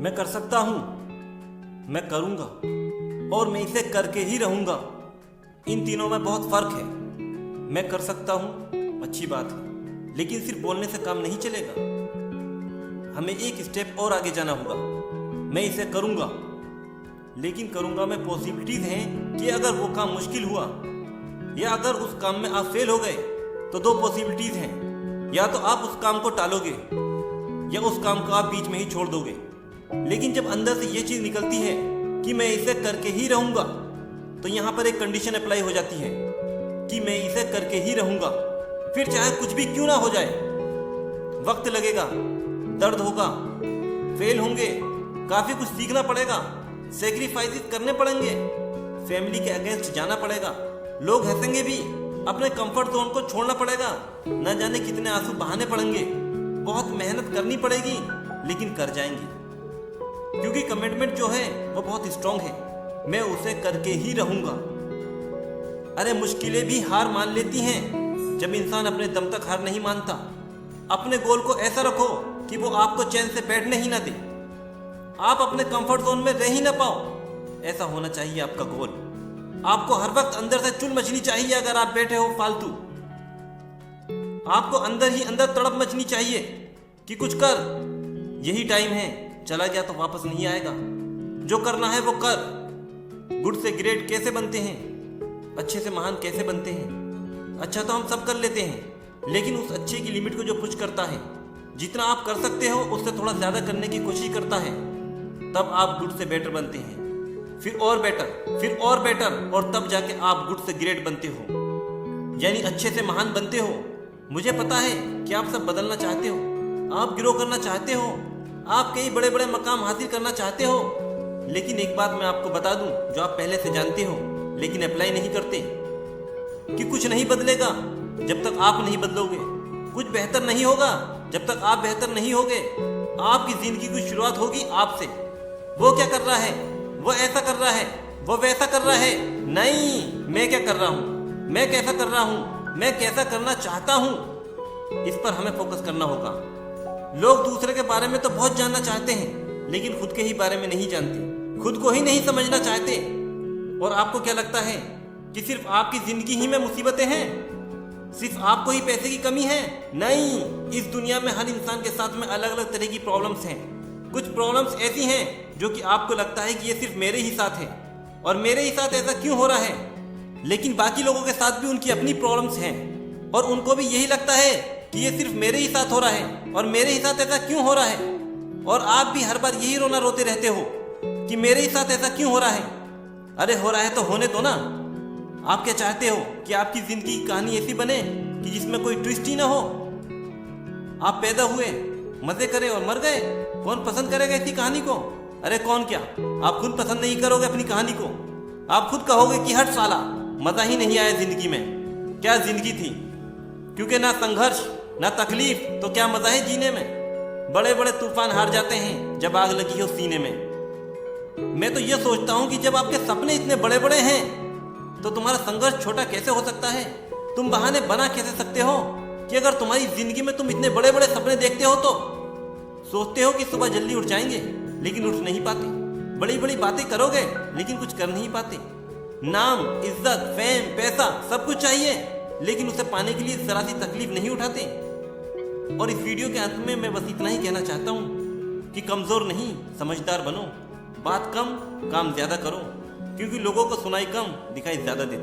मैं कर सकता हूं, मैं करूंगा और मैं इसे करके ही रहूंगा। इन तीनों में बहुत फर्क है। मैं कर सकता हूं, अच्छी बात है, लेकिन सिर्फ बोलने से काम नहीं चलेगा। हमें एक स्टेप और आगे जाना होगा। मैं इसे करूंगा, लेकिन करूंगा में पॉसिबिलिटीज हैं कि अगर वो काम मुश्किल हुआ या अगर उस काम में आप फेल हो गए तो दो पॉसिबिलिटीज हैं, या तो आप उस काम को टालोगे या उस काम को आप बीच में ही छोड़ दोगे। लेकिन जब अंदर से ये चीज निकलती है कि मैं इसे करके ही रहूंगा, तो यहाँ पर एक कंडीशन अप्लाई हो जाती है कि मैं इसे करके ही रहूंगा, फिर चाहे कुछ भी क्यों ना हो जाए। वक्त लगेगा, दर्द होगा, फेल होंगे, काफी कुछ सीखना पड़ेगा, सेक्रीफाइसेस करने पड़ेंगे, फैमिली के अगेंस्ट जाना पड़ेगा, लोग हंसेंगे भी, अपने कंफर्ट जोन को छोड़ना पड़ेगा, न जाने कितने आंसू बहाने पड़ेंगे, बहुत मेहनत करनी पड़ेगी, लेकिन कर जाएंगे क्योंकि कमिटमेंट जो है वो बहुत स्ट्रांग है। मैं उसे करके ही रहूंगा। अरे मुश्किलें भी हार मान लेती हैं जब इंसान अपने दम तक हार नहीं मानता। अपने गोल को ऐसा रखो कि वो आपको चैन से बैठने ही ना दे, आप अपने कंफर्ट जोन में रह ही ना पाओ। ऐसा होना चाहिए आपका गोल। आपको हर वक्त अंदर से चुल मचनी चाहिए। अगर आप बैठे हो फालतू, आपको अंदर ही अंदर तड़प मचनी चाहिए कि कुछ कर, यही टाइम है, चला गया तो वापस नहीं आएगा। जो करना है वो कर। गुड से ग्रेट कैसे बनते हैं, अच्छे से महान कैसे बनते हैं। अच्छा तो हम सब कर लेते हैं, लेकिन उस अच्छे की लिमिट को जो पुश करता है, जितना आप कर सकते हो उससे थोड़ा ज्यादा करने की कोशिश करता है, तब आप गुड से बेटर बनते हैं। फिर और बेटर, फिर और बेटर, और तब जाके आप गुड से ग्रेट बनते हो, यानी अच्छे से महान बनते हो। मुझे पता है कि आप सब बदलना चाहते हो, आप ग्रो करना चाहते हो, आप कई बड़े बड़े मकाम हासिल करना चाहते हो, लेकिन एक बात मैं आपको बता दूं जो आप पहले से जानते हो लेकिन अप्लाई नहीं करते, कि कुछ नहीं बदलेगा जब तक आप नहीं बदलोगे। कुछ बेहतर नहीं होगा जब तक आप बेहतर नहीं होगे। आपकी जिंदगी की शुरुआत होगी आपसे। वो क्या कर रहा है, वो ऐसा कर रहा है, वो वैसा कर रहा है, नहीं, मैं क्या कर रहा हूं, मैं कैसा कर रहा हूं, मैं कैसा करना चाहता हूं, इस पर हमें फोकस करना होगा। लोग दूसरे के बारे में तो बहुत जानना चाहते हैं, लेकिन खुद के ही बारे में नहीं जानते, खुद को ही नहीं समझना चाहते। और आपको क्या लगता है कि सिर्फ आपकी जिंदगी ही में मुसीबतें हैं, सिर्फ आपको ही पैसे की कमी है? नहीं, इस दुनिया में हर इंसान के साथ में अलग अलग तरह की प्रॉब्लम्स हैं। कुछ प्रॉब्लम्स ऐसी हैं जो कि आपको लगता है कि ये सिर्फ मेरे ही साथ है और मेरे ही साथ ऐसा क्यों हो रहा है, लेकिन बाकी लोगों के साथ भी उनकी अपनी प्रॉब्लम्स हैं और उनको भी यही लगता है कि ये सिर्फ मेरे ही साथ हो रहा है और मेरे ही साथ ऐसा क्यों हो रहा है। और आप भी हर बार यही रोना रोते रहते हो कि मेरे ही साथ ऐसा क्यों हो रहा है। अरे हो रहा है तो होने दो ना। आप क्या चाहते हो कि आपकी जिंदगी की कहानी ऐसी बने कि जिसमें कोई ट्विस्ट ही ना हो? आप पैदा हुए, मजे करे और मर गए। कौन पसंद करेगा इसी कहानी को? अरे कौन क्या, आप खुद पसंद नहीं करोगे अपनी कहानी को। आप खुद कहोगे कि हट साला, मजा ही नहीं आया जिंदगी में, क्या जिंदगी थी, क्योंकि ना संघर्ष ना तकलीफ, तो क्या मजा है जीने में। बड़े बड़े तूफान हार जाते हैं जब आग लगी हो सीने में। मैं तो ये सोचता हूँ कि जब आपके सपने इतने बड़े बड़े हैं तो तुम्हारा संघर्ष छोटा कैसे हो सकता है। तुम बहाने बना कैसे सकते हो कि अगर तुम्हारी जिंदगी में तुम इतने बड़े बड़े सपने देखते हो तो सोचते हो कि सुबह जल्दी उठ जाएंगे, लेकिन उठ नहीं पाते। बड़ी बड़ी बातें करोगे लेकिन कुछ कर नहीं पाते। नाम, इज्जत, फेम, पैसा सब कुछ चाहिए, लेकिन उसे पाने के लिए जरा सी तकलीफ नहीं उठाते। और इस वीडियो के अंत में मैं बस इतना ही कहना चाहता हूँ कि कमजोर नहीं, समझदार बनो। बात कम, काम ज्यादा करो, क्योंकि लोगों को सुनाई कम, दिखाई ज्यादा देता है।